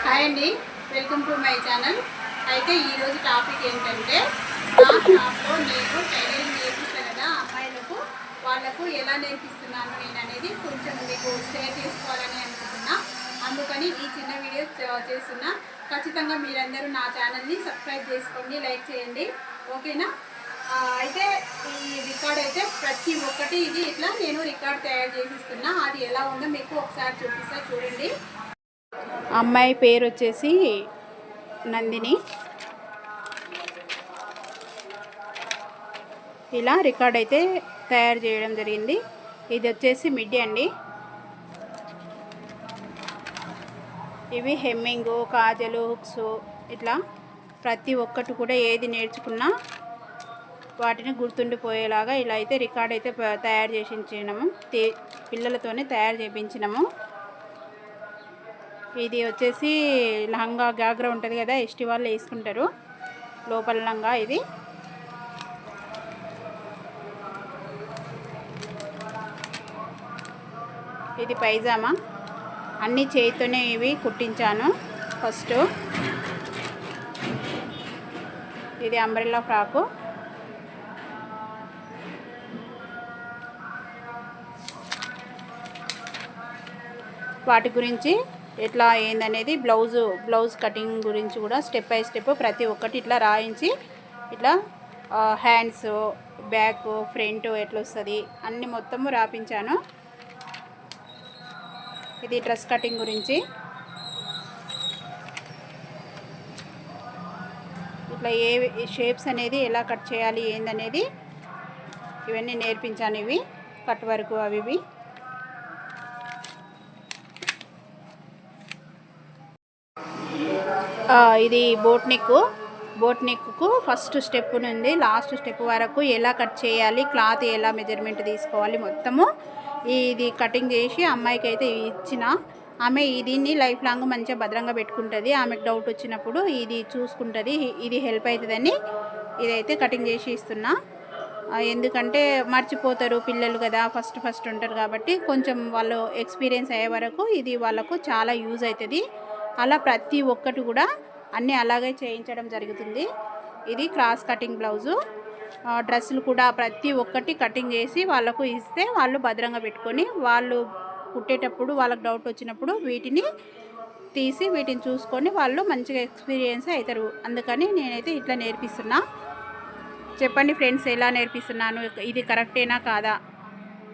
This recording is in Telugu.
హాయ్ అండి, వెల్కమ్ టు మై ఛానల్. అయితే ఈరోజు టాపిక్ ఏంటంటే నా షాప్లో నేను టైలరింగ్ నేర్పిస్తాను కదా అమ్మాయిలకు, వాళ్ళకు ఎలా నేర్పిస్తున్నాను నేను అనేది కొంచెం మీకు షేర్ చేసుకోవాలని అనుకుంటున్నా. అందుకని ఈ చిన్న వీడియో చేస్తున్నా. ఖచ్చితంగా మీరందరూ నా ఛానల్ని సబ్స్క్రైబ్ చేసుకోండి, లైక్ చేయండి, ఓకేనా? అయితే ఈ రికార్డ్ అయితే ప్రతి ఒక్కటి ఇది ఇట్లా నేను రికార్డ్ తయారు చేసిస్తున్నా. అది ఎలా ఉందో మీకు ఒకసారి చూపిస్తా, చూడండి. అమ్మాయి పేరు వచ్చేసి నందిని. ఇలా రికార్డ్ అయితే తయారు చేయడం జరిగింది. ఇది వచ్చేసి మిడ్డీ అండి. ఇవి హెమ్మింగు, కాజలు, హుక్స్, ఇట్లా ప్రతి ఒక్కటి కూడా ఏది నేర్చుకున్నా వాటిని గుర్తుండిపోయేలాగా ఇలా అయితే రికార్డ్ అయితే తయారు చేయించినాము. పిల్లలతోనే తయారు చేయించినాము. ఇది వచ్చేసి లంగా గాగ్రా ఉంటుంది కదా, ఎస్టీ వాళ్ళు వేసుకుంటారు లోపల లంగా. ఇది పైజామా. అన్ని చేతితోనే ఇవి కుట్టించాను ఫస్ట్. ఇది అంబ్రెల్లా ఫ్రాకు. వాటి గురించి ఎట్లా ఏందనేది బ్లౌజ్ కటింగ్ గురించి కూడా స్టెప్ బై స్టెప్ ప్రతి ఒక్కటి ఇట్లా రాయించి, ఇట్లా హ్యాండ్స్, బ్యాక్, ఫ్రంట్ ఎట్లా వస్తుంది అన్నీ మొత్తము రాపించాను. ఇది డ్రెస్ కటింగ్ గురించి. ఇట్లా ఏ షేప్స్ అనేది ఎలా కట్ చేయాలి ఏందనేది ఇవన్నీ నేర్పించాను. ఇవి కట్ వర్క్ అవి. ఇది బోట్ నెక్కు ఫస్ట్ స్టెప్ నుండి లాస్ట్ స్టెప్ వరకు ఎలా కట్ చేయాలి, క్లాత్ ఎలా మెజర్మెంట్ తీసుకోవాలి మొత్తము ఇది కటింగ్ చేసి అమ్మాయికి అయితే ఇచ్చిన. ఆమె దీన్ని లైఫ్ లాంగ్ మంచిగా భద్రంగా పెట్టుకుంటుంది. ఆమెకు డౌట్ వచ్చినప్పుడు ఇది చూసుకుంటుంది. ఇది హెల్ప్ అవుతుందని ఇదైతే కటింగ్ చేసి ఇస్తున్నా. ఎందుకంటే మర్చిపోతారు పిల్లలు కదా, ఫస్ట్ ఉంటారు కాబట్టి కొంచెం వాళ్ళు ఎక్స్పీరియన్స్ అయ్యే వరకు ఇది వాళ్ళకు చాలా యూజ్ అవుతుంది. అలా ప్రతి ఒక్కటి కూడా అన్నీ అలాగే చేయించడం జరుగుతుంది. ఇది క్రాస్ కటింగ్ బ్లౌజు. డ్రెస్సులు కూడా ప్రతి ఒక్కటి కటింగ్ చేసి వాళ్ళకు ఇస్తే వాళ్ళు భద్రంగా పెట్టుకొని వాళ్ళు కుట్టేటప్పుడు వాళ్ళకు డౌట్ వచ్చినప్పుడు వీటిని తీసి వీటిని చూసుకొని వాళ్ళు మంచిగా ఎక్స్పీరియన్స్ అవుతారు. అందుకని నేనైతే ఇట్లా నేర్పిస్తున్నా. చెప్పండి ఫ్రెండ్స్, ఎలా నేర్పిస్తున్నాను, ఇది కరెక్టేనా కాదా?